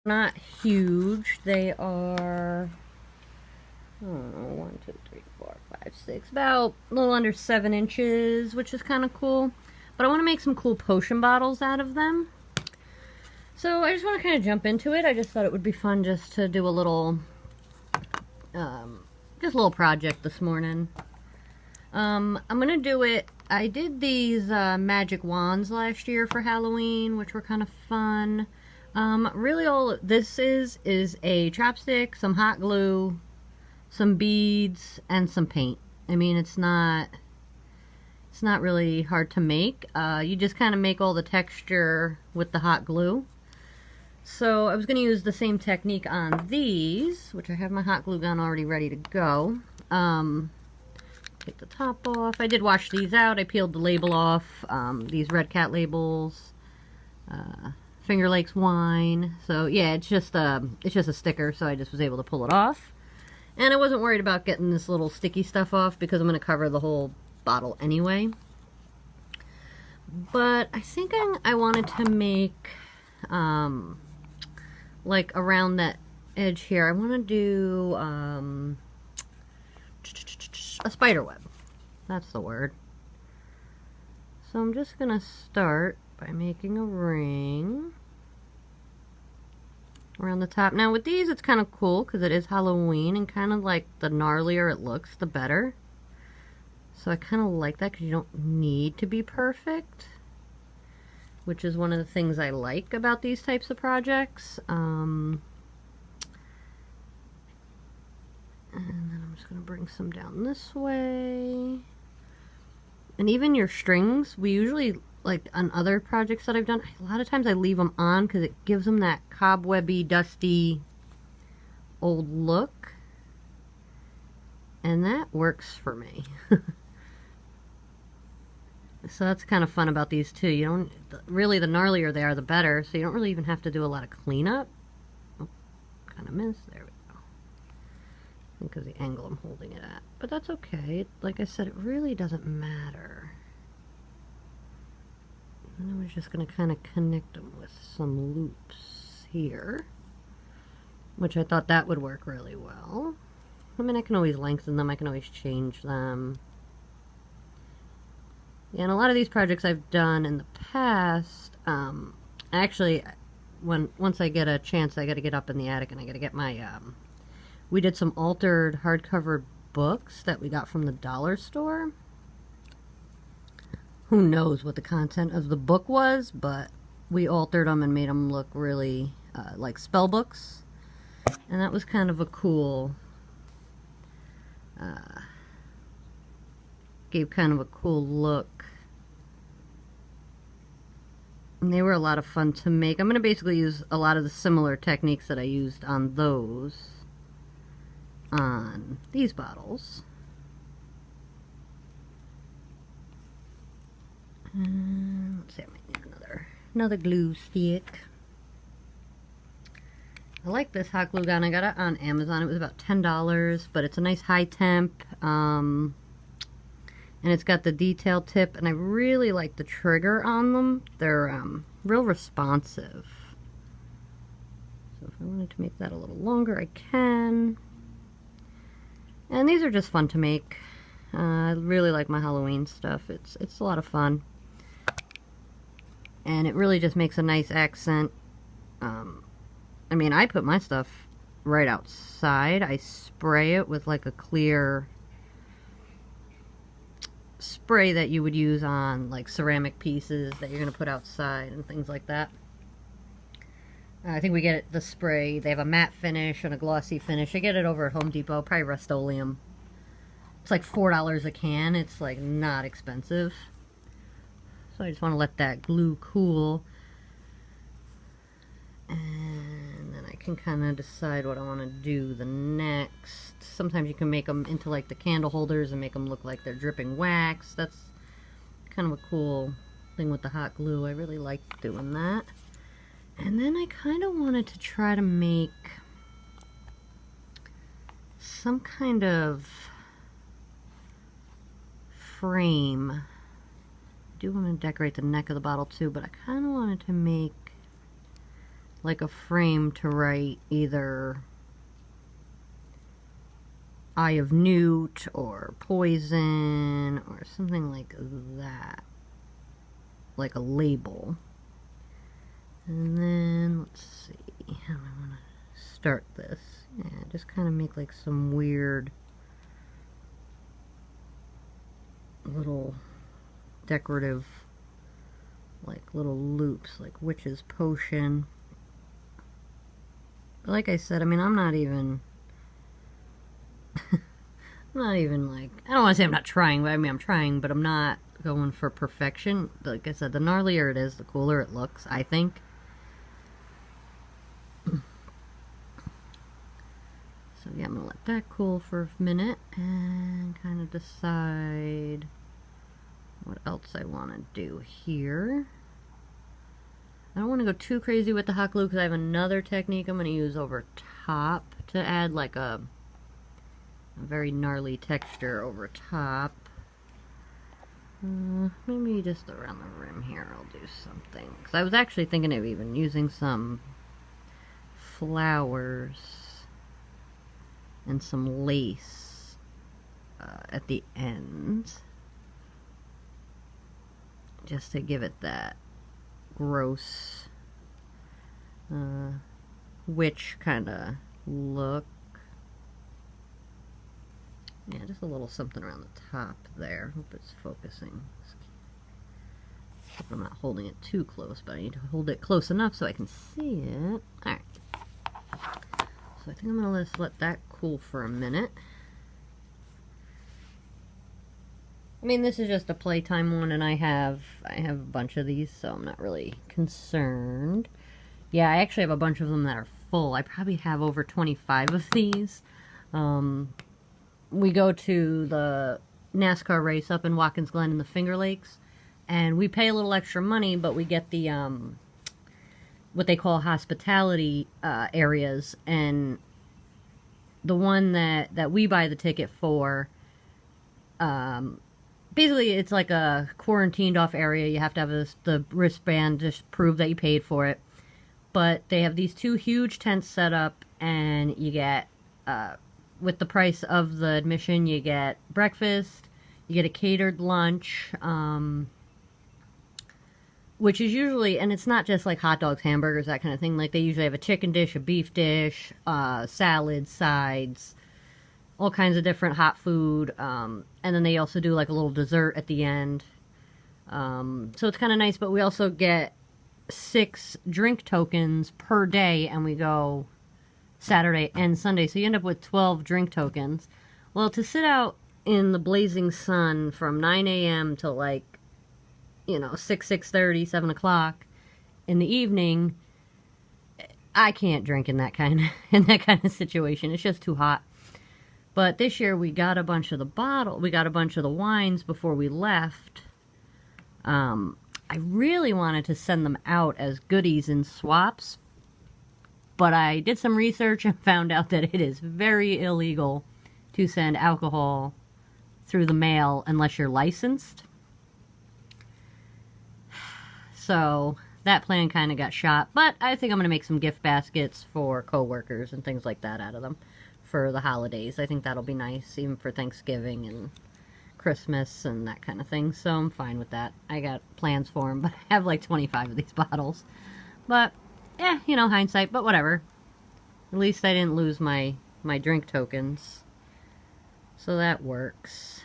not huge. They are, I don't know, 1, 2, 3, 4, 5, 6, about a little under 7 inches, which is kind of cool. But I want to make some cool potion bottles out of them. So I just want to kind of jump into it. I just thought it would be fun just to do a little, just a little project this morning. I'm going to do it. I did these magic wands last year for Halloween, which were kind of fun. Really all this is a chopstick, some hot glue, some beads, and some paint. I mean, it's not really hard to make. You just kind of make all the texture with the hot glue. So I was going to use the same technique on these, which I have my hot glue gun already ready to go. Take the top off. I did wash these out. I peeled the label off. These Red Cat labels. Finger Lakes wine. So yeah, it's just a sticker, so I just was able to pull it off. And I wasn't worried about getting this little sticky stuff off because I'm going to cover the whole bottle anyway. But I think I wanted to make like around that edge here, I want to do a spider web. That's the word. So I'm just going to start by making a ring around the top. Now with these, it's kind of cool because it is Halloween, and kind of like the gnarlier it looks, the better. So I kind of like that because you don't need to be perfect, which is one of the things I like about these types of projects. And then I'm just going to bring some down this way. And even your strings, we usually, like on other projects that I've done, a lot of times I leave them on because it gives them that cobwebby, dusty, old look. And that works for me. So that's kind of fun about these too. You don't really, the gnarlier they are, the better. So you don't really even have to do a lot of cleanup. Oh, kind of missed. There we go. Because the angle I'm holding it at. But that's okay. Like I said, it really doesn't matter. And then we're just going to kind of connect them with some loops here, which I thought that would work really well. I mean, I can always lengthen them. I can always change them. Yeah, and a lot of these projects I've done in the past, actually, once I get a chance, I got to get up in the attic and I got to get my, we did some altered hardcover books that we got from the dollar store. Who knows what the content of the book was, but we altered them and made them look really like spell books. And that was kind of a cool, gave kind of a cool look. And they were a lot of fun to make. I'm going to basically use a lot of the similar techniques that I used on those on these bottles. Let's see, I might need another glue stick. I like this hot glue gun. I got it on Amazon. It was about $10, but it's a nice high temp. And it's got the detail tip, and I really like the trigger on them. They're real responsive. So if I wanted to make that a little longer, I can. And these are just fun to make. I really like my Halloween stuff. It's a lot of fun. And it really just makes a nice accent. I mean, I put my stuff right outside. I spray it with like a clear spray that you would use on like ceramic pieces that you're going to put outside and things like that. I think we get the spray. They have a matte finish and a glossy finish. I get it over at Home Depot, probably Rust-Oleum. It's like $4 a can. It's like not expensive. So I just want to let that glue cool. And then I can kind of decide what I want to do the next. Sometimes you can make them into like the candle holders and make them look like they're dripping wax. That's kind of a cool thing with the hot glue. I really like doing that. And then I kind of wanted to try to make some kind of frame. I do want to decorate the neck of the bottle too, but I kind of wanted to make like a frame to write either Eye of Newt or Poison or something like that. Like a label. And then, let's see, how do I want to start this? Yeah, just kind of make like some weird little decorative, like little loops, like Witch's Potion. But like I said, I mean, I'm not even like, I don't want to say I'm not trying, but I mean, I'm trying, but I'm not going for perfection. Like I said, the gnarlier it is, the cooler it looks, I think. So yeah, I'm going to let that cool for a minute and kind of decide what else I want to do here. I don't want to go too crazy with the hot glue because I have another technique I'm going to use over top to add like a very gnarly texture over top. Maybe just around the rim here I'll do something. Because I was actually thinking of even using some flowers and some lace at the end. Just to give it that gross witch kind of look. Yeah, just a little something around the top there. Hope it's focusing. Hope I'm not holding it too close, but I need to hold it close enough so I can see it. Alright. So I think I'm going to let that cool for a minute. I mean, this is just a playtime one, and I have a bunch of these, so I'm not really concerned. Yeah, I actually have a bunch of them that are full. I probably have over 25 of these. We go to the NASCAR race up in Watkins Glen in the Finger Lakes, and we pay a little extra money, but we get the what they call hospitality areas, and the one that we buy the ticket for, basically it's like a quarantined off area. You have to have the wristband to prove that you paid for it, but they have these two huge tents set up, and you get with the price of the admission, you get breakfast, you get a catered lunch, which is usually, and it's not just like hot dogs, hamburgers, that kind of thing. Like, they usually have a chicken dish, a beef dish, salads, sides, all kinds of different hot food, and then they also do like a little dessert at the end. So it's kind of nice, but we also get 6 drink tokens per day, and we go Saturday and Sunday, so you end up with 12 drink tokens. Well, to sit out in the blazing sun from 9 a.m. till like, 6:30, 7 o'clock in the evening, I can't drink in that kind of situation. It's just too hot. But this year we got a bunch of the wines before we left. I really wanted to send them out as goodies in swaps, but I did some research and found out that it is very illegal to send alcohol through the mail unless you're licensed. So that plan kind of got shot, but I think I'm going to make some gift baskets for coworkers and things like that out of them for the holidays. I think that'll be nice, even for Thanksgiving and Christmas and that kind of thing, so I'm fine with that. I got plans for them, but I have like 25 of these bottles. But hindsight, but whatever. At least I didn't lose my drink tokens. So that works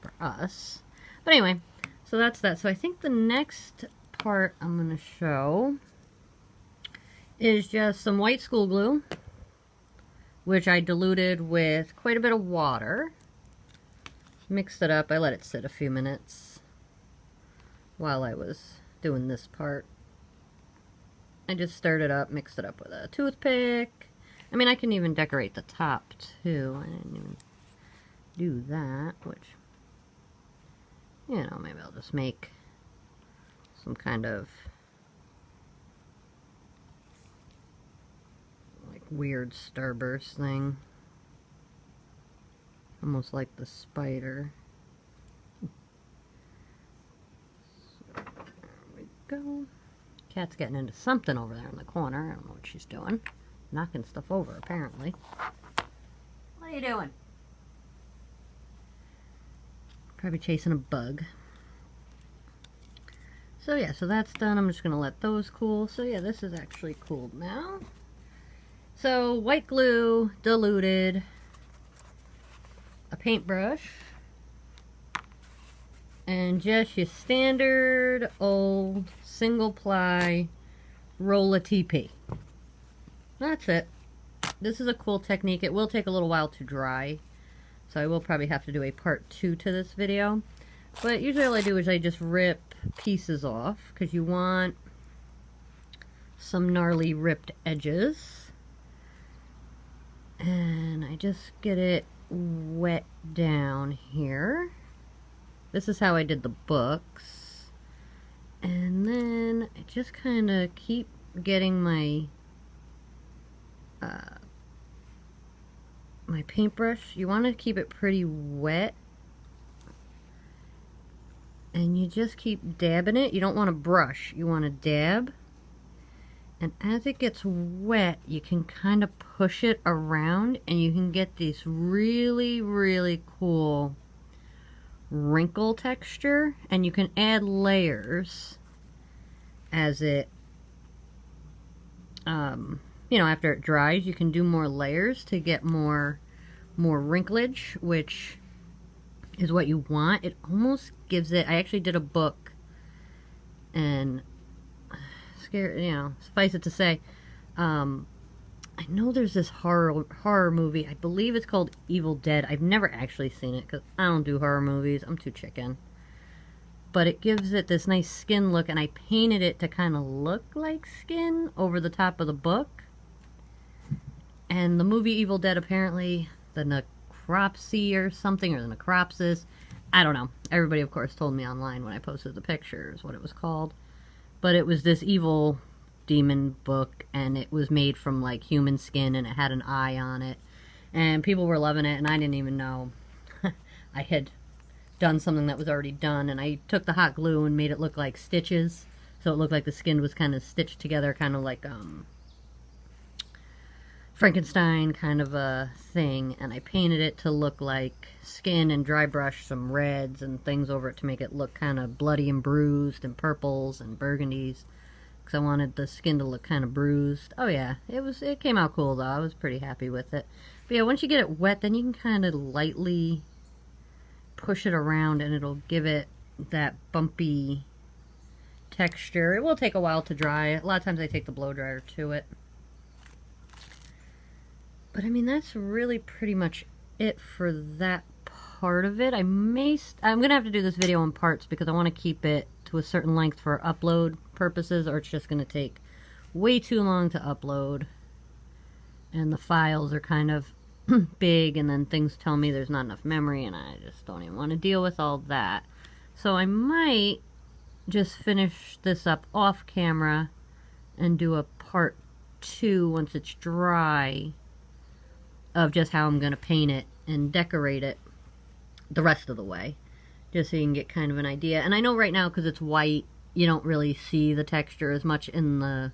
for us. But anyway, so that's that. So I think the next part I'm going to show is just some white school glue, which I diluted with quite a bit of water. Mixed it up. I let it sit a few minutes while I was doing this part. I just stirred it up, mixed it up with a toothpick. I mean, I can even decorate the top, too. I didn't even do that, which, maybe I'll just make some kind of, like, weird starburst thing. Almost like the spider. So, there we go. Cat's getting into something over there in the corner. I don't know what she's doing. Knocking stuff over, apparently. What are you doing? Probably chasing a bug. So yeah, so that's done. I'm just going to let those cool. So yeah, this is actually cooled now. So white glue, diluted, a paintbrush, and just your standard old single ply roll of TP. That's it. This is a cool technique. It will take a little while to dry, so I will probably have to do a part 2 to this video. But usually all I do is I just rip pieces off, because you want some gnarly ripped edges. And I just get it wet down here. This is how I did the books. And then I just kind of keep getting my my paintbrush. You want to keep it pretty wet. And you just keep dabbing it. You don't want to brush. You want to dab. And as it gets wet, you can kind of push it around and you can get this really, really cool wrinkle texture. And you can add layers as it, you know, after it dries, you can do more layers to get more wrinklage, which is what you want. It almost gives it, I actually did a book, and you know, suffice it to say, I know there's this horror movie. I believe it's called Evil Dead. I've never actually seen it because I don't do horror movies. I'm too chicken. But it gives it this nice skin look, and I painted it to kind of look like skin over the top of the book. And the movie Evil Dead, apparently, the necropsy or something, or the necropsis, I don't know. Everybody, of course, told me online when I posted the pictures what it was called. But it was this evil demon book, and it was made from, like, human skin, and it had an eye on it. And people were loving it, and I didn't even know I had done something that was already done. And I took the hot glue and made it look like stitches, so it looked like the skin was kind of stitched together, kind of like, Frankenstein kind of a thing, and I painted it to look like skin and dry brushed some reds and things over it to make it look kind of bloody and bruised, and purples and burgundies, because I wanted the skin to look kind of bruised. Oh yeah, it came out cool though. I was pretty happy with it. But yeah, once you get it wet, then you can kind of lightly push it around and it'll give it that bumpy texture. It will take a while to dry. A lot of times I take the blow dryer to it. But I mean, that's really pretty much it for that part of it. I'm going to have to do this video in parts because I want to keep it to a certain length for upload purposes, or it's just going to take way too long to upload. And the files are kind of big, and then things tell me there's not enough memory, and I just don't even want to deal with all that. So I might just finish this up off camera and do a part 2 once it's dry, of just how I'm going to paint it and decorate it the rest of the way, just so you can get kind of an idea. And I know right now, because it's white, you don't really see the texture as much in the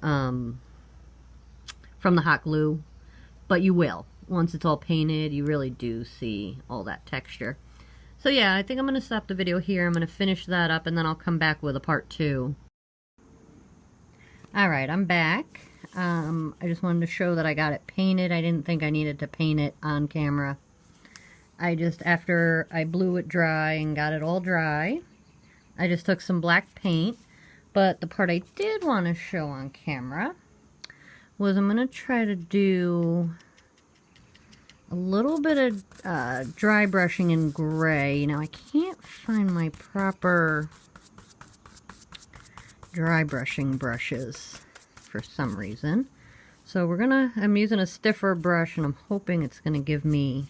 from the hot glue, but you will. Once it's all painted, you really do see all that texture. So yeah, I think I'm going to stop the video here. I'm going to finish that up, and then I'll come back with a part 2. Alright, I'm back. I just wanted to show that I got it painted. I didn't think I needed to paint it on camera. After I blew it dry and got it all dry, I just took some black paint. But the part I did want to show on camera was I'm going to try to do a little bit of dry brushing in gray. Now, I can't find my proper dry brushing brushes for some reason. So I'm using a stiffer brush, and I'm hoping it's going to give me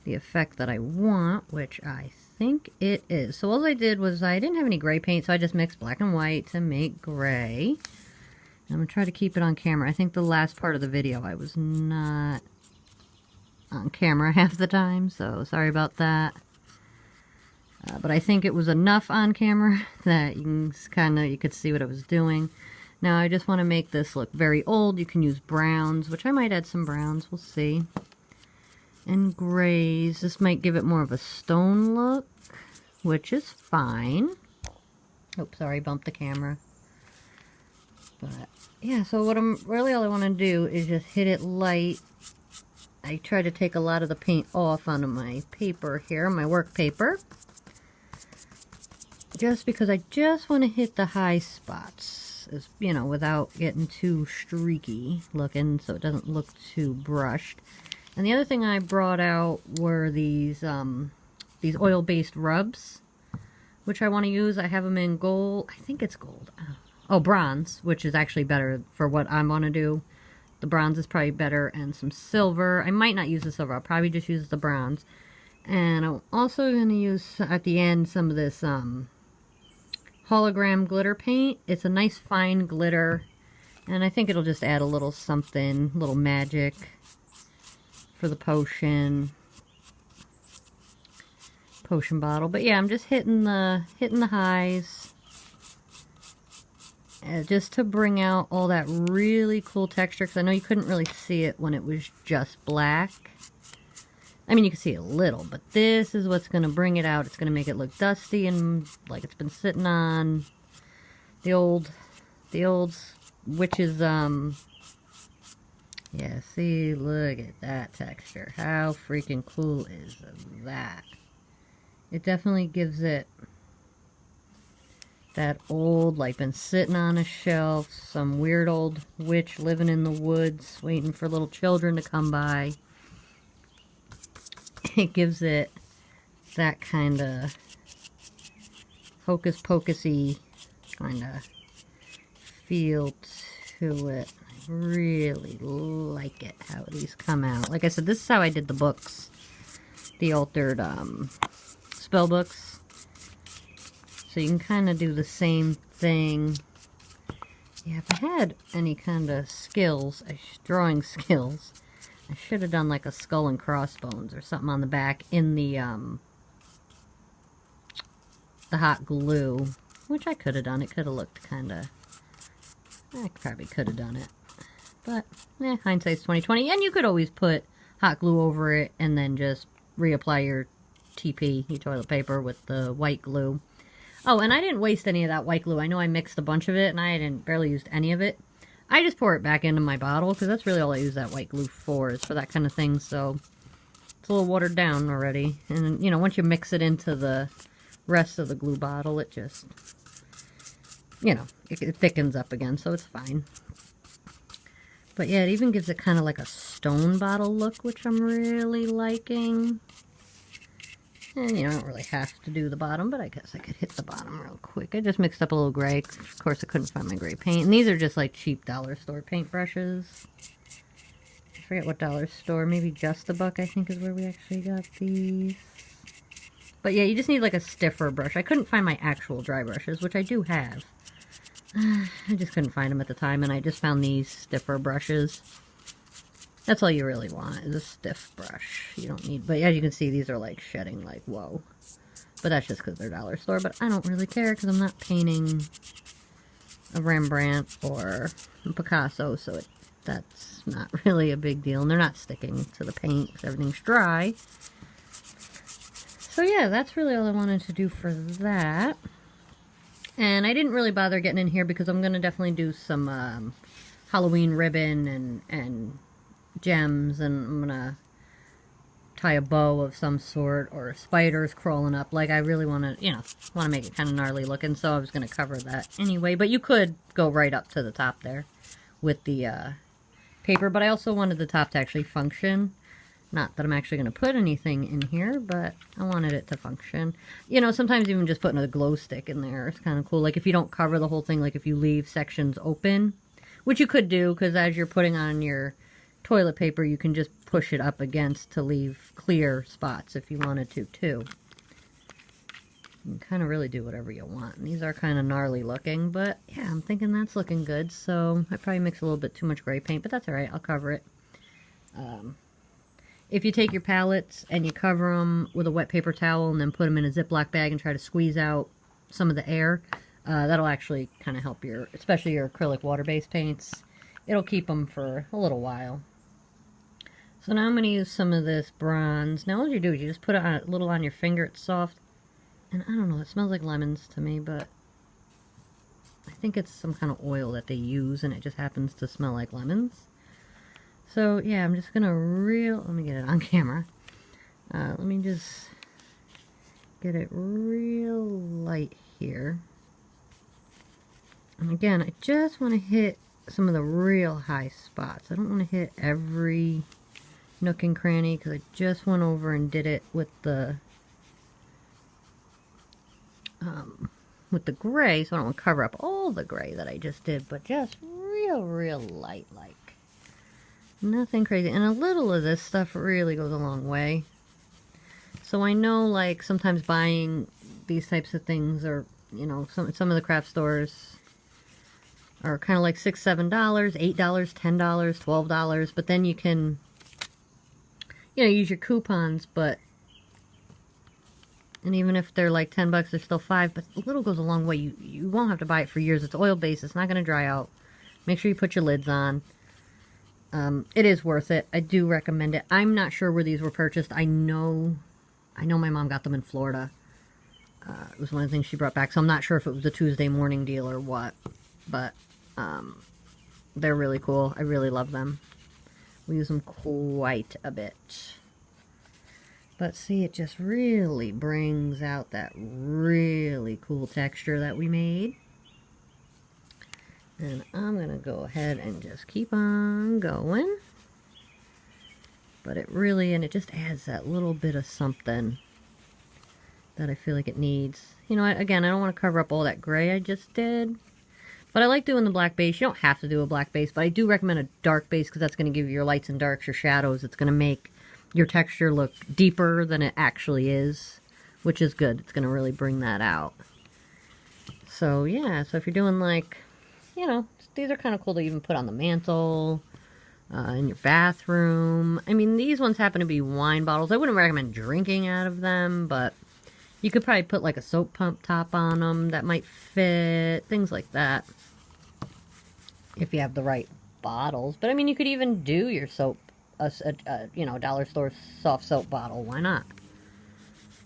the effect that I want, which I think it is. So all I did was, I didn't have any gray paint, so I just mixed black and white to make gray. I'm going to try to keep it on camera. I think the last part of the video I was not on camera half the time, so sorry about that. But I think it was enough on camera that you could see what I was doing. Now I just want to make this look very old. You can use browns, which I might add some browns, we'll see. And grays. This might give it more of a stone look, which is fine. Oops, sorry, bumped the camera. But yeah, so what all I want to do is just hit it light. I try to take a lot of the paint off onto my paper here, my work paper. Just because I just want to hit the high spots, you know, without getting too streaky looking, so it doesn't look too brushed. And the other thing I brought out were these oil-based rubs, which I want to use. I have them in gold. I think it's gold. Oh, bronze, which is actually better for what I want to do. The bronze is probably better, and some silver. I might not use the silver. I'll probably just use the bronze. And I'm also going to use, at the end, some of this hologram glitter paint. It's a nice fine glitter, and I think it'll just add a little something, a little magic for the potion bottle. But yeah, I'm just hitting the highs. Just to bring out all that really cool texture, because I know you couldn't really see it when it was just black. I mean, you can see it a little, but this is what's going to bring it out. It's going to make it look dusty and like it's been sitting on the old witch's, yeah, see, look at that texture. How freaking cool is that? It definitely gives it that old, like, been sitting on a shelf, some weird old witch living in the woods, waiting for little children to come by. It gives it that kind of hocus pocusy kind of feel to it. I really like it, how these come out. Like I said, this is how I did the books, the altered spell books. So you can kind of do the same thing. Yeah, if I had any kind of skills, drawing skills, I should have done like a skull and crossbones or something on the back in the hot glue, which I could have done. It could have looked kind of, I probably could have done it. But, hindsight's 20/20. And you could always put hot glue over it and then just reapply your TP, your toilet paper, with the white glue. Oh, and I didn't waste any of that white glue. I know I mixed a bunch of it, and I barely used any of it. I just pour it back into my bottle, because that's really all I use that white glue for, is for that kind of thing. So, it's a little watered down already. And, you know, once you mix it into the rest of the glue bottle, it just, you know, it thickens up again, so it's fine. But yeah, it even gives it kind of like a stone bottle look, which I'm really liking. And, you know, I don't really have to do the bottom, but I guess I could hit the bottom real quick. I just mixed up a little gray. Of course, I couldn't find my gray paint. And these are just like cheap dollar store paintbrushes. I forget what dollar store. Maybe Just a Buck, I think, is where we actually got these. But yeah, you just need like a stiffer brush. I couldn't find my actual dry brushes, which I do have. I just couldn't find them at the time, and I just found these stiffer brushes. That's all you really want, is a stiff brush. You don't need, but as you can see, these are like shedding, like, whoa. But that's just because they're dollar store, but I don't really care because I'm not painting a Rembrandt or a Picasso, so that's not really a big deal. And they're not sticking to the paint because everything's dry. So yeah, that's really all I wanted to do for that. And I didn't really bother getting in here because I'm going to definitely do some Halloween ribbon and gems, and I'm gonna tie a bow of some sort, or spiders crawling up. Like, I really want to, you know, want to make it kind of gnarly looking, so I was going to cover that anyway. But you could go right up to the top there with the paper, but I also wanted the top to actually function. Not that I'm actually going to put anything in here, but I wanted it to function. You know, sometimes even just putting a glow stick in there is kind of cool. Like, if you don't cover the whole thing, like if you leave sections open, which you could do, because as you're putting on your toilet paper, you can just push it up against to leave clear spots if you wanted to, too. You can kind of really do whatever you want. And these are kind of gnarly looking, but yeah, I'm thinking that's looking good. So I probably mix a little bit too much gray paint, but that's all right. I'll cover it. if you take your pallets and you cover them with a wet paper towel and then put them in a Ziploc bag and try to squeeze out some of the air, that'll actually kind of help your, especially your acrylic water-based paints. It'll keep them for a little while. So now I'm going to use some of this bronze. Now all you do is you just put it on, a little on your finger. It's soft. And I don't know, it smells like lemons to me, but I think it's some kind of oil that they use and it just happens to smell like lemons. So yeah, I'm just going to let me get it on camera. Let me just get it real light here. And again, I just want to hit some of the real high spots. I don't want to hit every nook and cranny because I just went over and did it with the gray, so I don't want to cover up all the gray that I just did, but just real light, like nothing crazy. And a little of this stuff really goes a long way. So I know, like, sometimes buying these types of things, or you know, some of the craft stores are kind of like $6, $7, $8, $10, $12, but then you can, you know, use your coupons, and even if they're like 10 bucks, they're still $5, but a little goes a long way. You won't have to buy it for years. It's oil-based. It's not going to dry out. Make sure you put your lids on. It is worth it. I do recommend it. I'm not sure where these were purchased. I know my mom got them in Florida. It was one of the things she brought back, so I'm not sure if it was a Tuesday morning deal or what, but they're really cool. I really love them. We use them quite a bit. But see, it just really brings out that really cool texture that we made. And I'm going to go ahead and just keep on going. But it really, and it just adds that little bit of something that I feel like it needs. You know, again, I don't want to cover up all that gray I just did. But I like doing the black base. You don't have to do a black base, but I do recommend a dark base because that's going to give you your lights and darks, your shadows. It's going to make your texture look deeper than it actually is, which is good. It's going to really bring that out. So yeah, so if you're doing, like, you know, these are kind of cool to even put on the mantle, in your bathroom. I mean, these ones happen to be wine bottles. I wouldn't recommend drinking out of them, but you could probably put like a soap pump top on them that might fit, things like that, if you have the right bottles. But I mean, you could even do your soap, you know, dollar store soft soap bottle. Why not?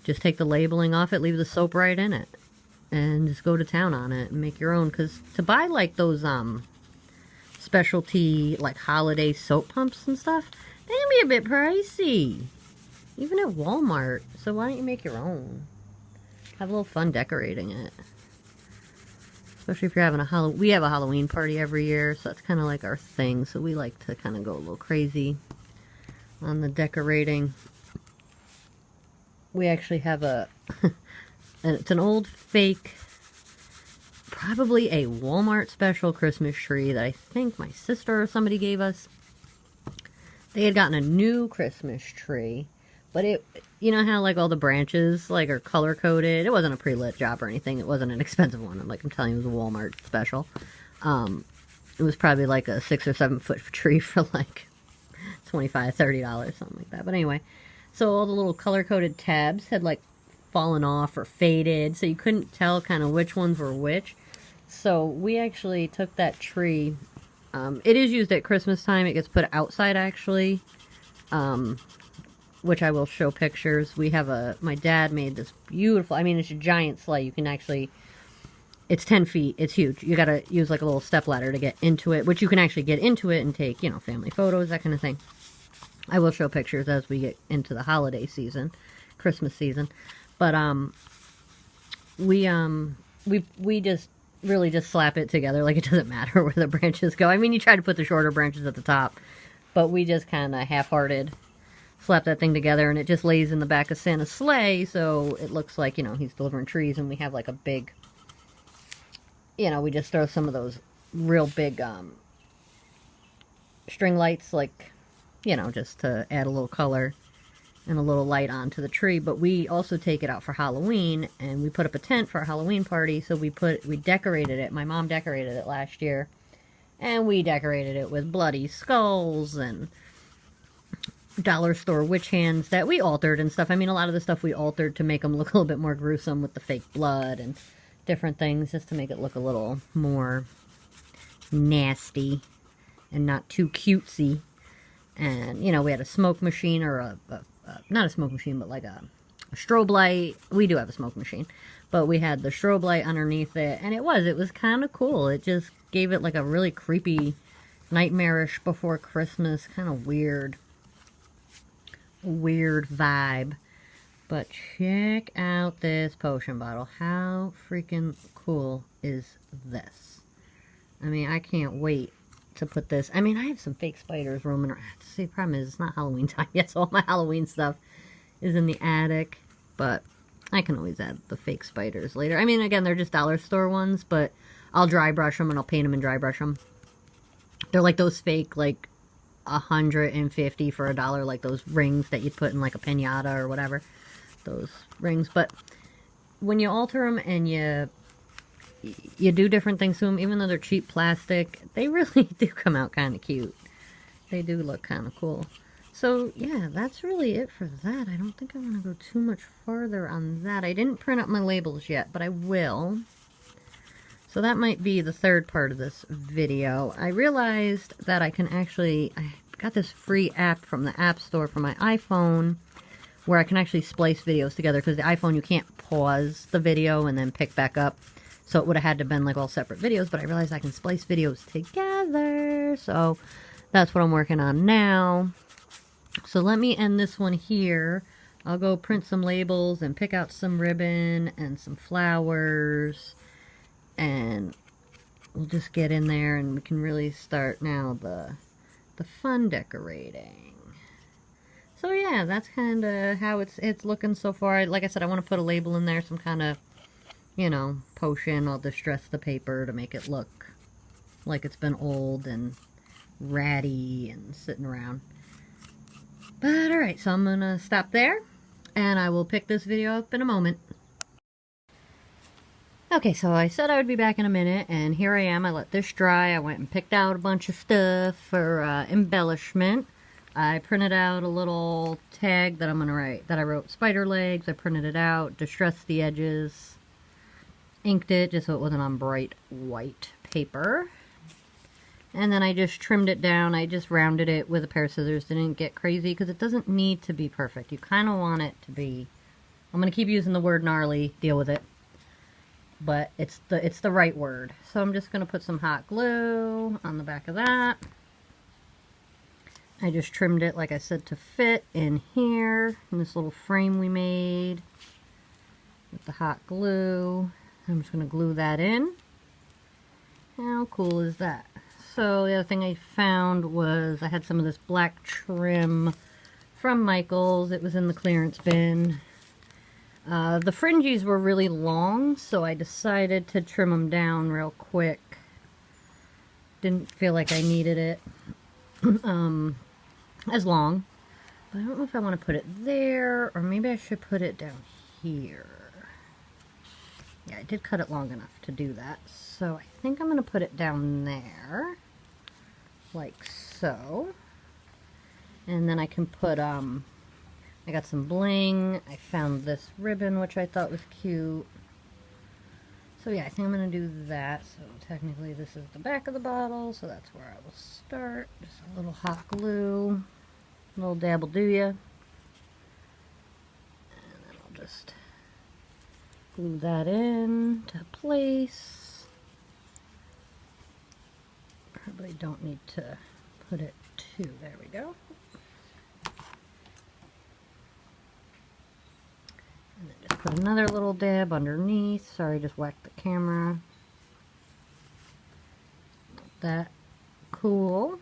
Just take the labeling off it, leave the soap right in it, and just go to town on it and make your own. Because to buy like those specialty like holiday soap pumps and stuff, they can be a bit pricey, even at Walmart. So why don't you make your own? Have a little fun decorating it. Especially if you're having we have a Halloween party every year, so that's kind of like our thing. So we like to kind of go a little crazy on the decorating. We actually have and it's an old fake, probably a Walmart special Christmas tree that I think my sister or somebody gave us. They had gotten a new Christmas tree, but it, you know how like all the branches like are color coded. It wasn't a pre-lit job or anything. It wasn't an expensive one. Like I'm telling you, it was a Walmart special. It was probably like a 6 or 7 foot tree for like $25, $30, something like that. But anyway, so all the little color coded tabs had like fallen off or faded, so you couldn't tell kind of which ones were which. So we actually took that tree. It is used at Christmas time. It gets put outside actually, which I will show pictures. We have my dad made this beautiful, I mean, it's a giant sleigh. You can actually, it's 10 feet. It's huge. You got to use like a little step ladder to get into it, which you can actually get into it and take, you know, family photos, that kind of thing. I will show pictures as we get into the holiday season, Christmas season. But we just really just slap it together. Like, it doesn't matter where the branches go. I mean, you try to put the shorter branches at the top, but we just kind of half-hearted slap that thing together, and it just lays in the back of Santa's sleigh, so it looks like, you know, he's delivering trees, and we have like a big, you know, we just throw some of those real big string lights, like, you know, just to add a little color and a little light onto the tree. But we also take it out for Halloween, and we put up a tent for our Halloween party. So we decorated it. My mom decorated it last year, and we decorated it with bloody skulls and dollar store witch hands that we altered and stuff. I mean, a lot of the stuff we altered to make them look a little bit more gruesome with the fake blood and different things, just to make it look a little more nasty and not too cutesy. And, you know, we had a smoke machine, or not a smoke machine, but like a strobe light. We do have a smoke machine, but we had the strobe light underneath it, and it was kind of cool. It just gave it like a really creepy, nightmarish before Christmas, kind of weird vibe. But check out this potion bottle. How freaking cool is this? I mean, I can't wait to put this. I mean, I have some fake spiders roaming around. See, the problem is it's not Halloween time yet, so all my Halloween stuff is in the attic. But I can always add the fake spiders later. I mean, again, they're just dollar store ones, but I'll dry brush them and I'll paint them and dry brush them. They're like those fake, like, $150 for $1, like those rings that you put in like a piñata or whatever. Those rings. But when you alter them and you do different things to them, even though they're cheap plastic, they really do come out kind of cute. They do look kind of cool. So yeah, that's really it for that. I don't think I want to go too much farther on that. I didn't print up my labels yet, but I will. So that might be the third part of this video. I realized that I got this free app from the App Store for my iPhone where I can actually splice videos together, because the iPhone, you can't pause the video and then pick back up. So it would have had to been like all separate videos, but I realized I can splice videos together. So that's what I'm working on now. So let me end this one here. I'll go print some labels and pick out some ribbon and some flowers. And we'll just get in there and we can really start now the fun decorating. So yeah, that's kind of how it's looking so far. Like I said, I want to put a label in there, some kind of, you know, potion. I'll distress the paper to make it look like it's been old and ratty and sitting around. But alright, so I'm going to stop there and I will pick this video up in a moment. Okay, so I said I would be back in a minute, and here I am. I let this dry. I went and picked out a bunch of stuff for embellishment. I printed out a little tag that I'm going to write, that I wrote spider legs. I printed it out, distressed the edges, inked it just so it wasn't on bright white paper. And then I just trimmed it down. I just rounded it with a pair of scissors. Didn't get crazy because it doesn't need to be perfect. You kind of want it to be, I'm going to keep using the word gnarly, deal with it. But it's the right word. So I'm just going to put some hot glue on the back of that. I just trimmed it, like I said, to fit in here in this little frame we made with the hot glue. I'm just going to glue that in. How cool is that? So the other thing I found was I had some of this black trim from Michaels. It was in the clearance bin. The fringes were really long, so I decided to trim them down real quick. Didn't feel like I needed it as long. But I don't know if I want to put it there, or maybe I should put it down here. Yeah, I did cut it long enough to do that. So I think I'm going to put it down there, like so. And then I can put, I got some bling. I found this ribbon, which I thought was cute. So yeah, I think I'm going to do that. So technically this is the back of the bottle, so that's where I will start. Just a little hot glue. A little dab will do ya. And then I'll just glue that in to place. Probably don't need to put it too. There we go. And then just put another little dab underneath. Sorry, just whacked the camera. That cool.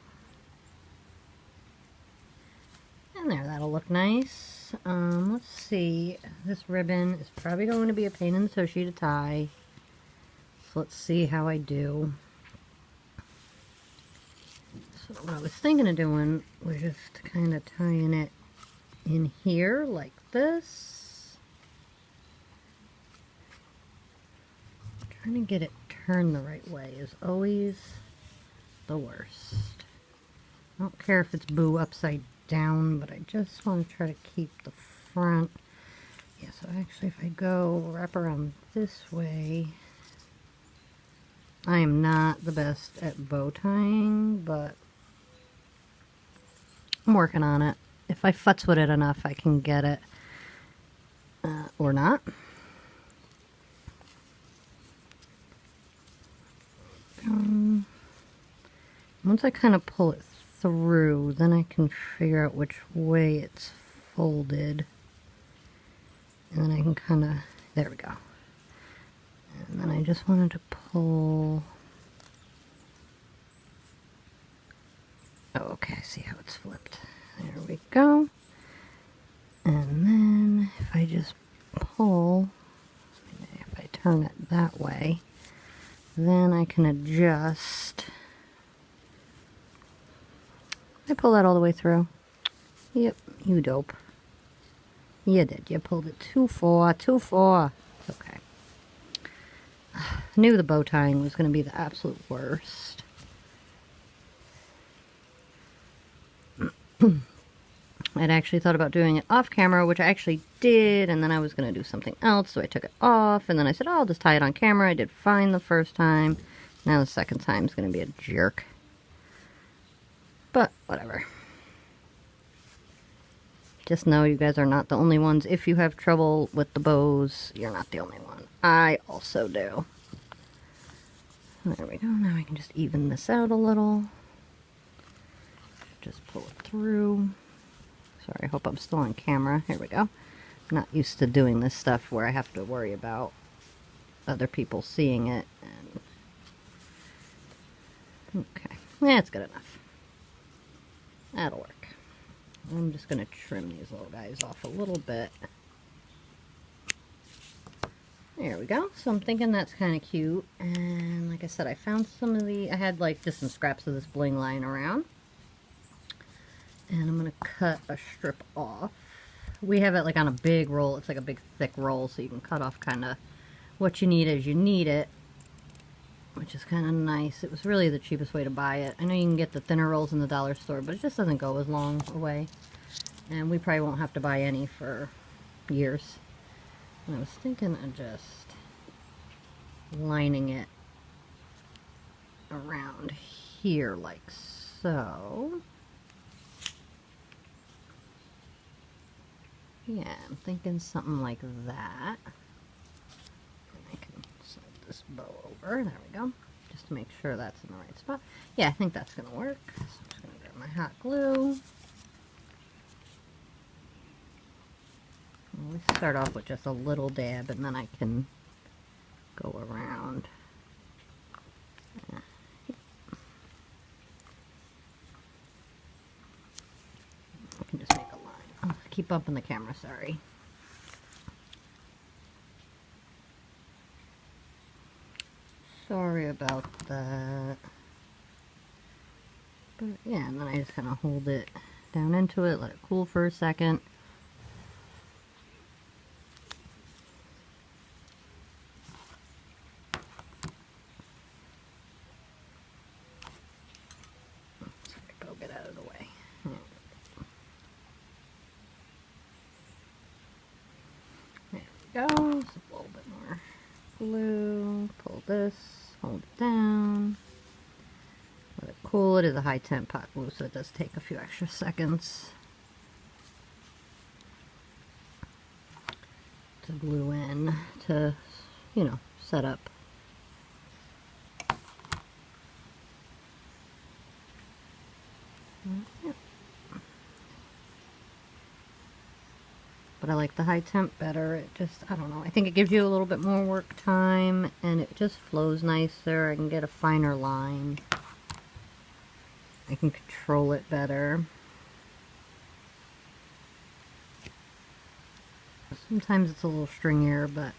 And there, that'll look nice. Let's see. This ribbon is probably going to be a pain in the tushy to tie. So let's see how I do. So what I was thinking of doing was just kind of tying it in here like this. Trying to get it turned the right way is always the worst. I don't care if it's boo upside down, but I just want to try to keep the front. Yeah, so actually if I go wrap around this way, I am not the best at bow tying, but I'm working on it. If I futz with it enough, I can get it. Or not. Once I kind of pull it through, then I can figure out which way it's folded. And then I can kind of, there we go. And then I just wanted to pull, oh, okay, I see how it's flipped. There we go. And then if I just pull, if I turn it that way, then I can adjust. I pull that all the way through. Yep, you dope. You did. You pulled it too far, too far. It's okay. I knew the bow tying was going to be the absolute worst. I'd actually thought about doing it off camera, which I actually did, and then I was going to do something else, so I took it off, and then I said, oh, I'll just tie it on camera. I did fine the first time. Now the second time is going to be a jerk. But, whatever. Just know you guys are not the only ones. If you have trouble with the bows, you're not the only one. I also do. There we go. Now I can just even this out a little. Just pull it through. Sorry, I hope I'm still on camera. Here we go. I'm not used to doing this stuff where I have to worry about other people seeing it. Okay. That's good enough. That'll work. I'm just going to trim these little guys off a little bit. There we go. So I'm thinking that's kind of cute. And like I said, I found some of the, I had like just some scraps of this bling lying around. And I'm going to cut a strip off. We have it like on a big roll. It's like a big thick roll, so you can cut off kind of what you need as you need it, which is kind of nice. It was really the cheapest way to buy it. I know you can get the thinner rolls in the dollar store, but it just doesn't go as long a way. And we probably won't have to buy any for years. And I was thinking of just lining it around here like so. Yeah, I'm thinking something like that. And I can slide this bow over. There we go. Just to make sure that's in the right spot. Yeah, I think that's going to work. So I'm just going to grab my hot glue. We start off with just a little dab, and then I can go around. I can just make a line. Oh, I keep bumping the camera, sorry. Sorry about that. But yeah, and then I just kind of hold it down into it, let it cool for a second. Get out of the way. There we go. Just a little bit more glue. Pull this, hold it down. Let it cool. It is a high temp hot glue, so it does take a few extra seconds to glue in to, you know, set up. But I like the high temp better. It just, I don't know, I think it gives you a little bit more work time and it just flows nicer. I can get a finer line. I can control it better. Sometimes it's a little stringier, but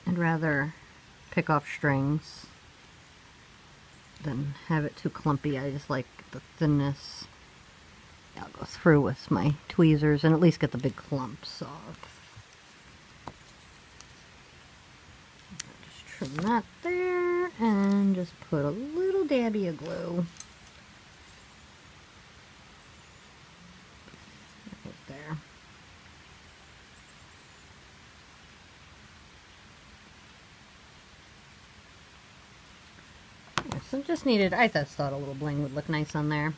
I'd rather pick off strings than have it too clumpy. I just like the thinness. I'll go through with my tweezers and at least get the big clumps off. Just trim that there and just put a little dabby of glue. So it just needed, I just thought a little bling would look nice on there.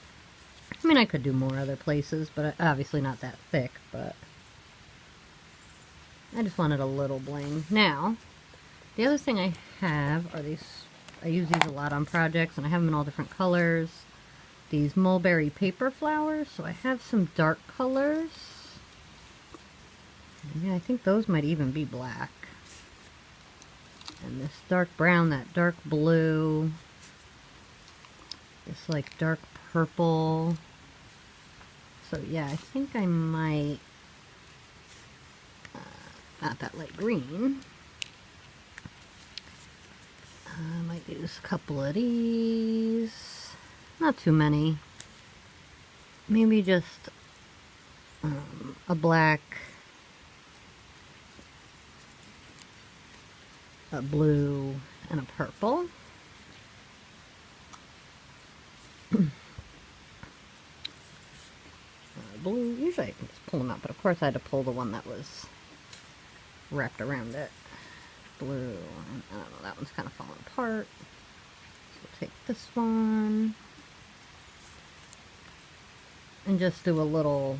I mean, I could do more other places, but obviously not that thick, but I just wanted a little bling. Now, the other thing I have are these, I use these a lot on projects, and I have them in all different colors. These mulberry paper flowers, so I have some dark colors. And yeah, I think those might even be black. And this dark brown, that dark blue, this like dark purple. So yeah, I think I might, not that light green. I might use a couple of these. Not too many. Maybe just a black, a blue, and a purple. Blue, usually I can just pull them out, but of course I had to pull the one that was wrapped around it. Blue, and I don't know, that one's kind of falling apart. So we'll take this one and just do a little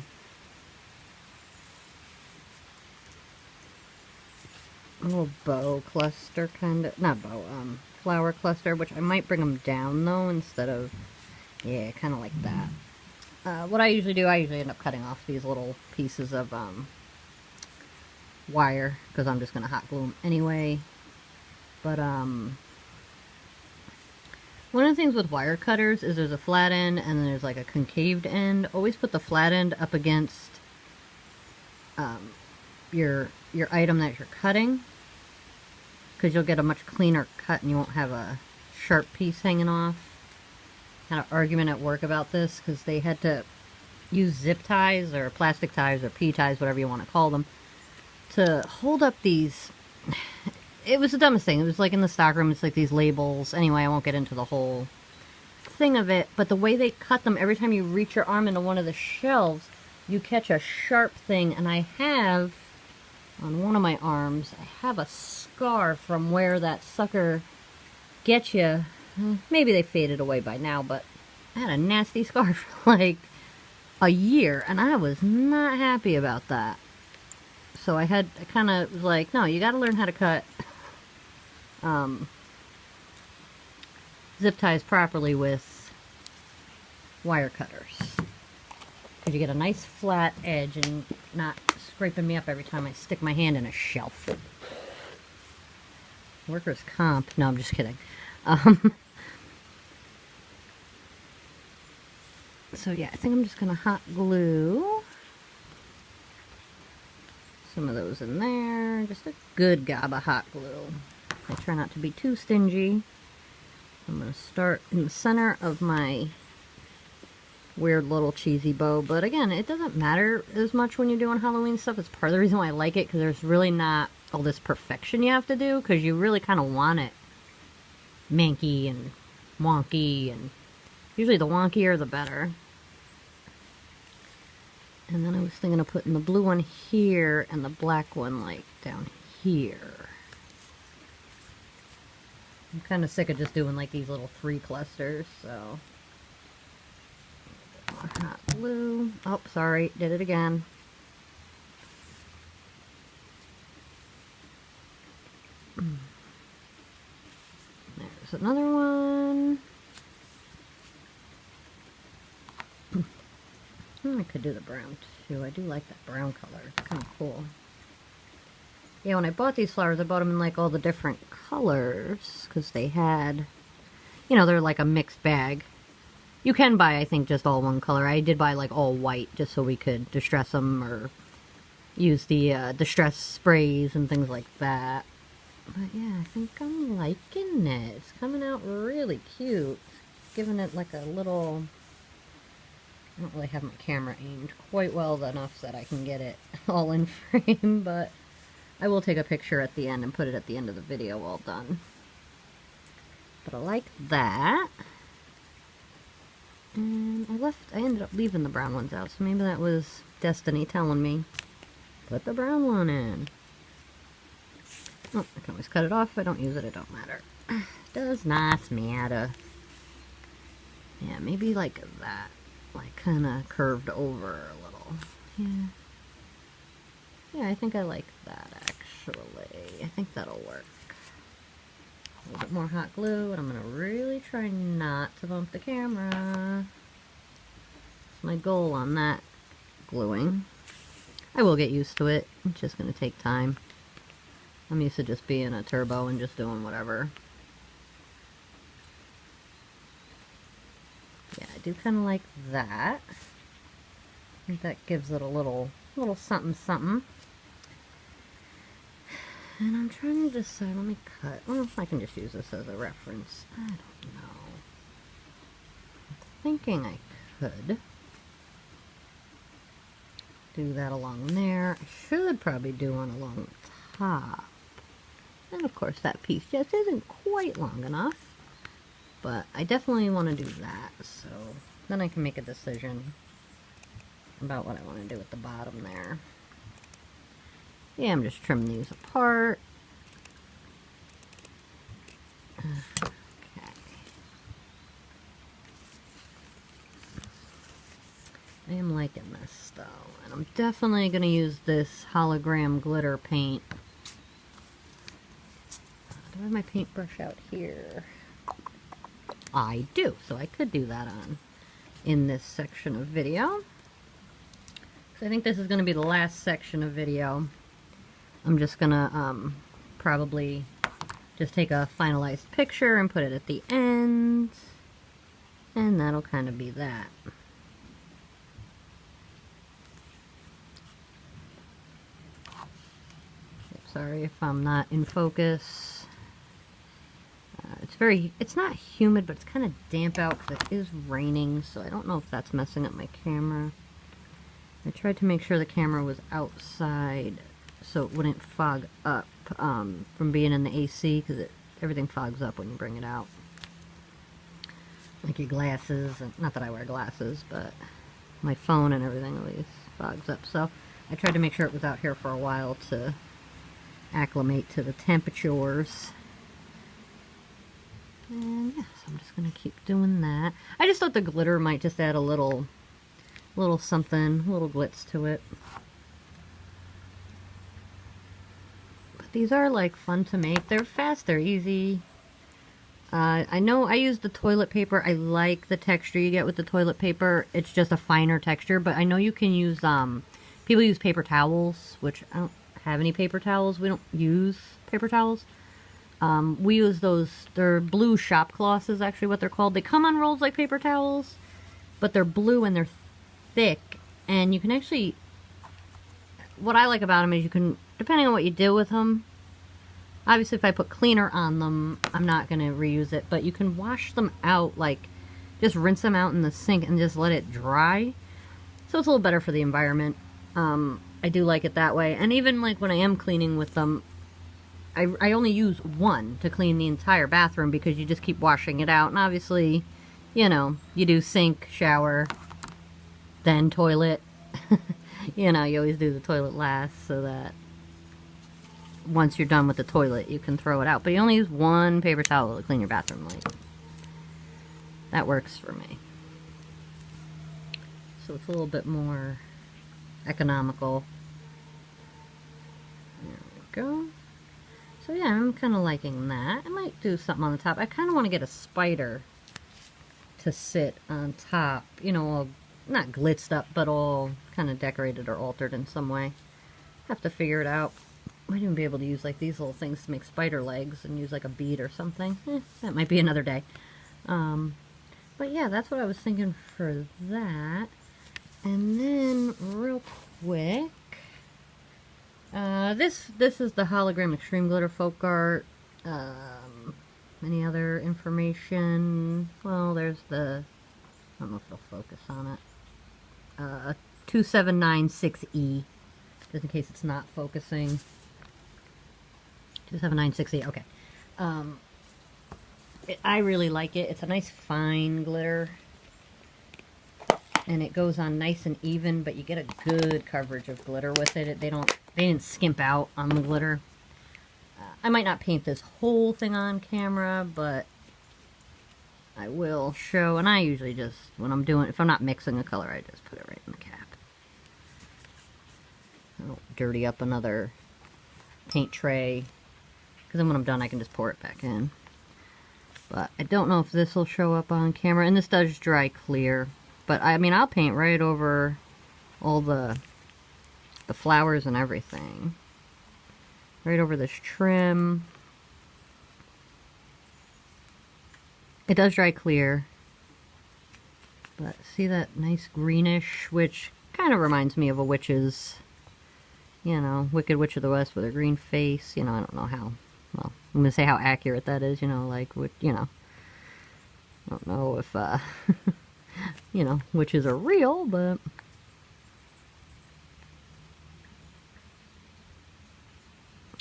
bow cluster, kind of, not bow, flower cluster, which I might bring them down though, instead of, yeah, kind of like that. What I usually do, I usually end up cutting off these little pieces of wire, because I'm just going to hot glue them anyway. But one of the things with wire cutters is there's a flat end and then there's like a concaved end. Always put the flat end up against your item that you're cutting, because you'll get a much cleaner cut and you won't have a sharp piece hanging off. Had an argument at work about this because they had to use zip ties or plastic ties or pea ties, whatever you want to call them, to hold up these. It was the dumbest thing. It was like in the stockroom, it's like these labels. Anyway, I won't get into the whole thing of it, but the way they cut them, every time you reach your arm into one of the shelves, you catch a sharp thing. And I have, on one of my arms, I have a scar from where that sucker gets you. Maybe they faded away by now, but I had a nasty scar for like a year, and I was not happy about that. So I kind of was like, no, you got to learn how to cut zip ties properly with wire cutters, because you get a nice flat edge and not scraping me up every time I stick my hand in a shelf. Workers' comp. No, I'm just kidding. So yeah, I think I'm just going to hot glue some of those in there. Just a good gob of hot glue. I try not to be too stingy. I'm going to start in the center of my weird little cheesy bow. But again, it doesn't matter as much when you're doing Halloween stuff. It's part of the reason why I like it, because there's really not all this perfection you have to do, because you really kind of want it manky and wonky, and usually the wonkier the better. And then I was thinking of putting the blue one here and the black one like down here. I'm kind of sick of just doing like these little 3 clusters, so. More hot glue. Oh, sorry, did it again. There's another one. I could do the brown too. I do like that brown color. It's kind of cool. Yeah, when I bought these flowers, I bought them in like all the different colors, because they had, you know, they're like a mixed bag. You can buy, I think, just all one color. I did buy like all white, just so we could distress them or use the distress sprays and things like that. But yeah, I think I'm liking it. It's coming out really cute. Giving it like a little... I don't really have my camera aimed quite well enough that I can get it all in frame, but I will take a picture at the end and put it at the end of the video all done. But I like that. And I ended up leaving the brown ones out, so maybe that was Destiny telling me, put the brown one in. Oh, I can always cut it off. If I don't use it, it don't matter. Does not matter. Yeah, maybe like that. Like kind of curved over a little. Yeah. Yeah, I think I like that actually. I think that'll work. A little bit more hot glue, and I'm going to really try not to bump the camera. That's my goal on that gluing. I will get used to it. It's just going to take time. I'm used to just being a turbo and just doing whatever. Yeah, I do kind of like that. I think that gives it a little something something. And I'm trying to decide, let me cut. Well, I can just use this as a reference. I don't know. I'm thinking I could do that along there. I should probably do one along the top. And of course that piece just isn't quite long enough. But I definitely want to do that. So then I can make a decision about what I want to do at the bottom there. Yeah, I'm just trimming these apart. Okay. I am liking this though, and I'm definitely going to use this hologram glitter paint. Do I have my paintbrush out here? I do, so I could do that in this section of video. So I think this is going to be the last section of video. I'm just gonna probably just take a finalized picture and put it at the end, and that'll kind of be that. Sorry if I'm not in focus. It's not humid, but it's kind of damp out because it is raining, so I don't know if that's messing up my camera. I tried to make sure the camera was outside so it wouldn't fog up from being in the AC, because everything fogs up when you bring it out. Like your glasses, and not that I wear glasses, but my phone and everything always fogs up. So I tried to make sure it was out here for a while to acclimate to the temperatures. And yeah, so I'm just going to keep doing that. I just thought the glitter might just add a little something, a little glitz to it. These are like fun to make. They're fast, they're easy. I know I use the toilet paper. I like the texture you get with the toilet paper. It's just a finer texture, but I know you can use, people use paper towels, which I don't have any paper towels. We don't use paper towels. We use those, they're blue shop cloths is actually what they're called. They come on rolls like paper towels, but they're blue and they're thick, and you can actually, what I like about them is you can, depending on what you do with them, obviously if I put cleaner on them, I'm not going to reuse it, but you can wash them out, like, just rinse them out in the sink and just let it dry. So it's a little better for the environment. I do like it that way. And even like when I am cleaning with them, I only use one to clean the entire bathroom, because you just keep washing it out. And obviously, you know, you do sink, shower, then toilet. You know, you always do the toilet last, so that once you're done with the toilet, you can throw it out. But you only use one paper towel to clean your bathroom. Like, that works for me. So it's a little bit more economical. There we go. So yeah, I'm kind of liking that. I might do something on the top. I kind of want to get a spider to sit on top, you know, all, not glitzed up, but all kind of decorated or altered in some way. Have to figure it out. Might even be able to use like these little things to make spider legs and use like a bead or something. That might be another day. But yeah, that's what I was thinking for that. And then real quick, this is the Hologram Extreme Glitter Folk Art. Any other information? Well, there's the, I don't know if it'll focus on it. 2796E, just in case it's not focusing. 2796E, okay. I really like it. It's a nice fine glitter, and it goes on nice and even, but you get a good coverage of glitter with it. They didn't skimp out on the glitter. I might not paint this whole thing on camera, but I will show, and I usually just, when I'm doing, if I'm not mixing a color, I just put it right in the cap. I don't dirty up another paint tray, because then when I'm done I can just pour it back in. But I don't know if this will show up on camera, and this does dry clear. But I mean, I'll paint right over all the flowers and everything. Right over this trim. It does dry clear. But see that nice greenish, which kind of reminds me of a witch's, you know, Wicked Witch of the West with her green face. You know, I don't know how, well, I'm going to say how accurate that is, you know, like, you know. I don't know if, you know, witches are real, but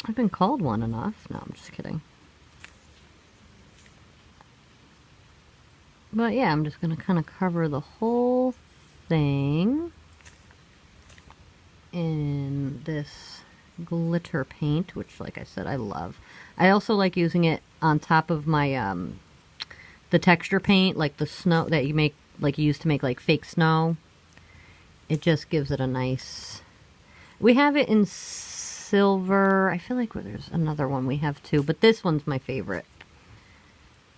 I've been called one enough. No, I'm just kidding. But yeah, I'm just going to kind of cover the whole thing in this glitter paint, which, like I said, I love. I also like using it on top of my, the texture paint, like the snow that you make, like you used to make like fake snow. It just gives it a nice, we have it in silver. I feel like there's another one we have too, but this one's my favorite.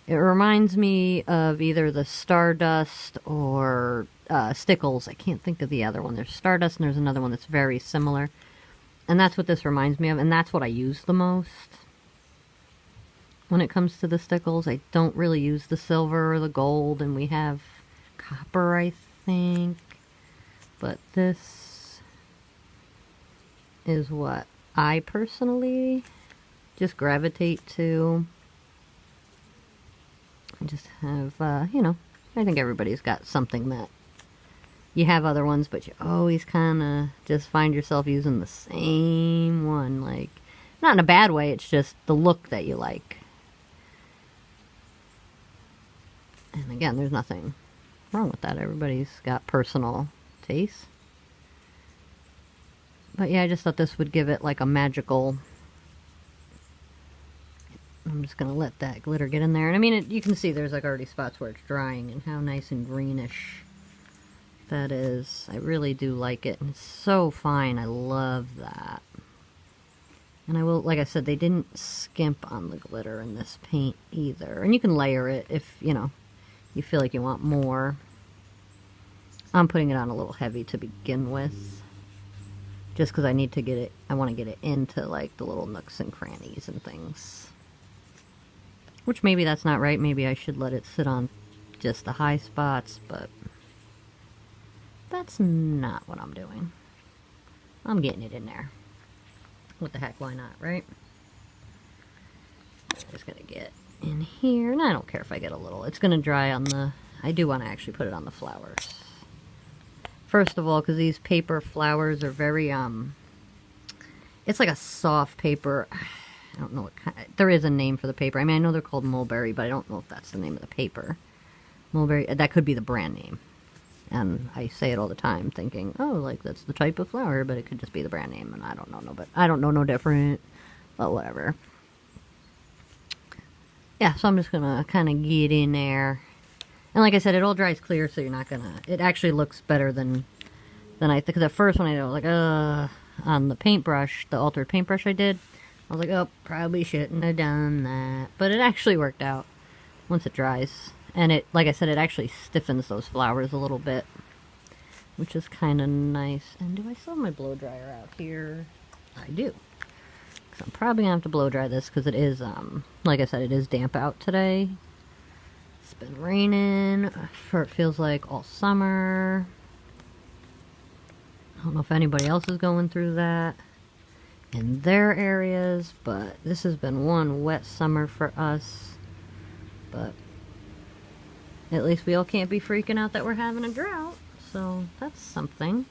It reminds me of either the Stardust or Stickles. I can't think of the other one. There's Stardust and there's another one that's very similar. And that's what this reminds me of, and that's what I use the most. When it comes to the Stickles, I don't really use the silver or the gold, and we have copper, I think. But this is what I personally just gravitate to. I just have, you know, I think everybody's got something that you have other ones, but you always kind of just find yourself using the same one. Like, not in a bad way, it's just the look that you like. And again, there's nothing wrong with that. Everybody's got personal taste. But yeah, I just thought this would give it like a magical... I'm just going to let that glitter get in there. And I mean, you can see there's like already spots where it's drying, and how nice and greenish that is. I really do like it. And it's so fine. I love that. And I will, like I said, they didn't skimp on the glitter in this paint either. And you can layer it if, you know, you feel like you want more. I'm putting it on a little heavy to begin with. Just because I need to get it, I want to get it into like the little nooks and crannies and things. Which maybe that's not right. Maybe I should let it sit on just the high spots, but that's not what I'm doing. I'm getting it in there. What the heck, why not, right? I'm just going to get in here, and I don't care if I get a little. It's going to dry on the, I do want to actually put it on the flowers. First of all, because these paper flowers are very, it's like a soft paper. I don't know what kind, there is a name for the paper. I mean, I know they're called mulberry, but I don't know if that's the name of the paper. Mulberry, that could be the brand name. And I say it all the time thinking, oh, like that's the type of flower, but it could just be the brand name, and I don't know but I don't know no different, but whatever. Yeah, so I'm just gonna kind of get in there. And like I said, it all dries clear, so you're not gonna, it actually looks better than I think. The first one I did, I was like, on the paintbrush, the altered paintbrush I did, I was like, oh, probably shouldn't have done that. But it actually worked out once it dries. And it, like I said, it actually stiffens those flowers a little bit, which is kind of nice. And do I still have my blow dryer out here? I do. So I'm probably going to have to blow dry this because it is, like I said, it is damp out today. It's been raining for, it feels like, all summer. I don't know if anybody else is going through that in their areas, but this has been one wet summer for us. But at least we all can't be freaking out that we're having a drought, so that's something.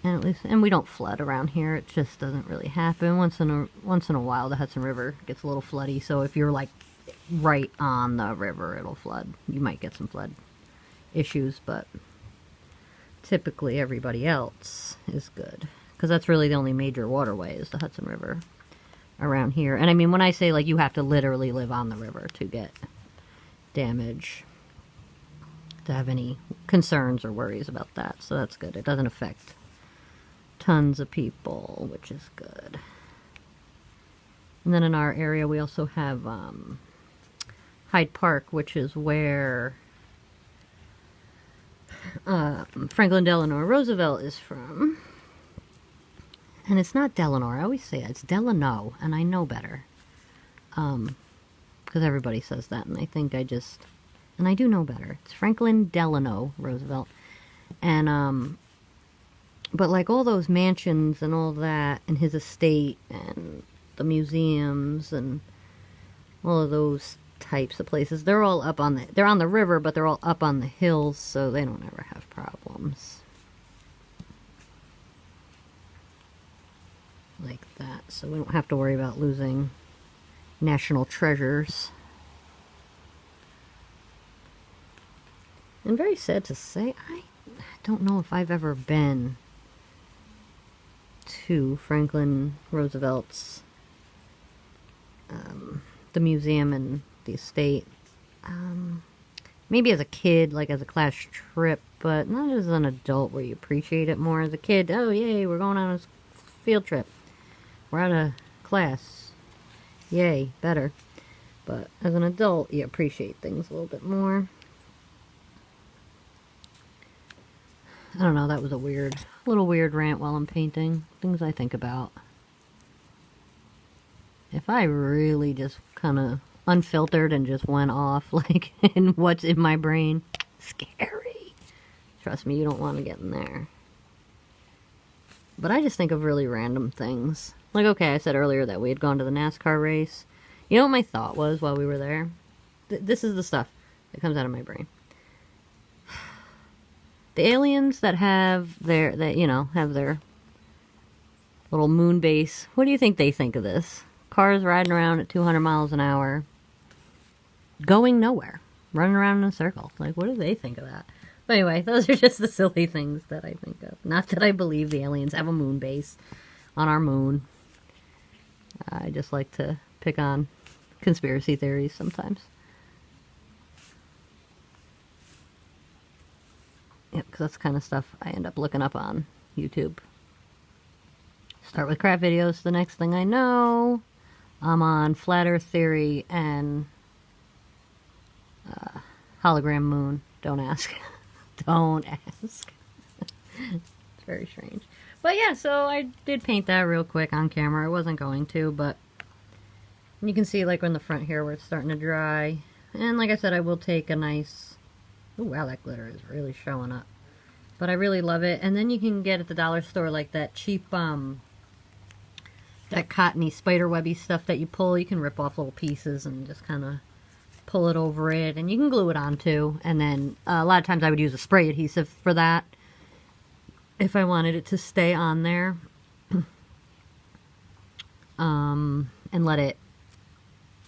And at least, and we don't flood around here. It just doesn't really happen. Once in a while, the Hudson River gets a little floody. So if you're like right on the river, it'll flood. You might get some flood issues, but typically everybody else is good. Because that's really the only major waterway is the Hudson River around here. And I mean, when I say like you have to literally live on the river to get damage to have any concerns or worries about that. So that's good. It doesn't affect tons of people, which is good. And then in our area we also have Hyde Park, which is where Franklin Delano Roosevelt is from. And it's not Delano. I always say it. It's Delano, and I know better. Because everybody says that, and I think and I do know better. It's Franklin Delano Roosevelt. And, but like all those mansions and all that, and his estate, and the museums, and all of those types of places, they're all up on they're on the river, but they're all up on the hills, so they don't ever have problems. Like that, so we don't have to worry about losing national treasures. And very sad to say, I don't know if I've ever been to Franklin Roosevelt's the museum and the estate. Maybe as a kid, like as a class trip, but not as an adult where you appreciate it more. As a kid, oh yay, we're going on a field trip. We're out of class. Yay, better. But as an adult, you appreciate things a little bit more. I don't know, that was a little weird rant while I'm painting. Things I think about. If I really just kind of unfiltered and just went off, like, in what's in my brain, scary. Trust me, you don't want to get in there. But I just think of really random things. Like, okay, I said earlier that we had gone to the NASCAR race. You know what my thought was while we were there? This is the stuff that comes out of my brain. The aliens that have their little moon base, what do you think they think of this? Cars riding around at 200 miles an hour, going nowhere, running around in a circle. Like, what do they think of that? But anyway, those are just the silly things that I think of. Not that I believe the aliens have a moon base on our moon. I just like to pick on conspiracy theories sometimes. Yep, because that's the kind of stuff I end up looking up on YouTube. Start with crap videos. The next thing I know, I'm on Flat Earth Theory and Hologram Moon. Don't ask. Don't ask. It's very strange. But yeah, so I did paint that real quick on camera. I wasn't going to, but you can see like on the front here where it's starting to dry. And like I said, I will take a nice... Oh wow, that glitter is really showing up. But I really love it. And then you can get at the dollar store like that cheap, that cottony spiderwebby stuff that you pull. You can rip off little pieces and just kind of pull it over it. And you can glue it on too. And then a lot of times I would use a spray adhesive for that, if I wanted it to stay on there. And let it,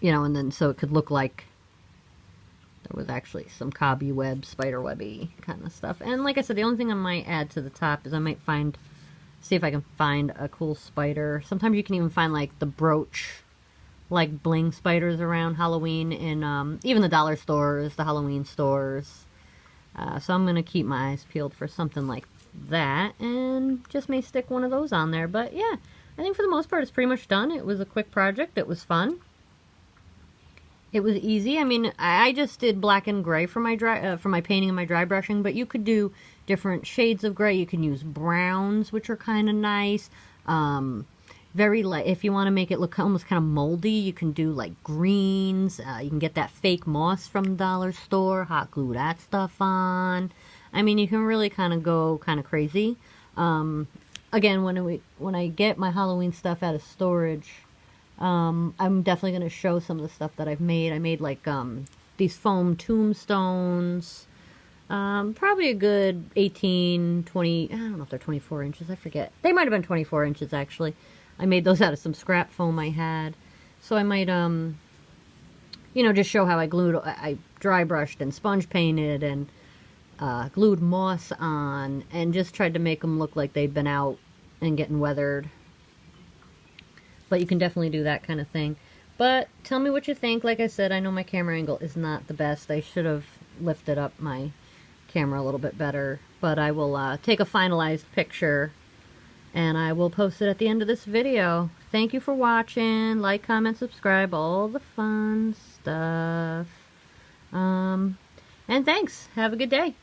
and then so it could look like there was actually some cobweb, spiderwebby kind of stuff. And like I said, the only thing I might add to the top is I might see if I can find a cool spider. Sometimes you can even find like the brooch, like bling spiders around Halloween in even the dollar stores, the Halloween stores. So I'm going to keep my eyes peeled for something like that, and just may stick one of those on there. But yeah, I think for the most part it's pretty much done. It was a quick project. It was fun. It was easy. I mean, I just did black and gray for my painting and my dry brushing, but you could do different shades of gray. You can use browns, which are kind of nice. Very light. If you want to make it look almost kind of moldy, you can do like greens. You can get that fake moss from the dollar store, hot glue that stuff on. I mean, you can really kind of go kind of crazy. Again, when I get my Halloween stuff out of storage, I'm definitely going to show some of the stuff that I've made. I made like these foam tombstones. Probably a good 18, 20, I don't know if they're 24 inches, I forget. They might have been 24 inches actually. I made those out of some scrap foam I had. So I might, just show how I dry brushed and sponge painted and glued moss on and just tried to make them look like they'd been out and getting weathered. But you can definitely do that kind of thing. But tell me what you think. Like I said, I know my camera angle is not the best. I should have lifted up my camera a little bit better. But I will take a finalized picture and I will post it at the end of this video. Thank you for watching. Like, comment, subscribe, all the fun stuff. And thanks. Have a good day.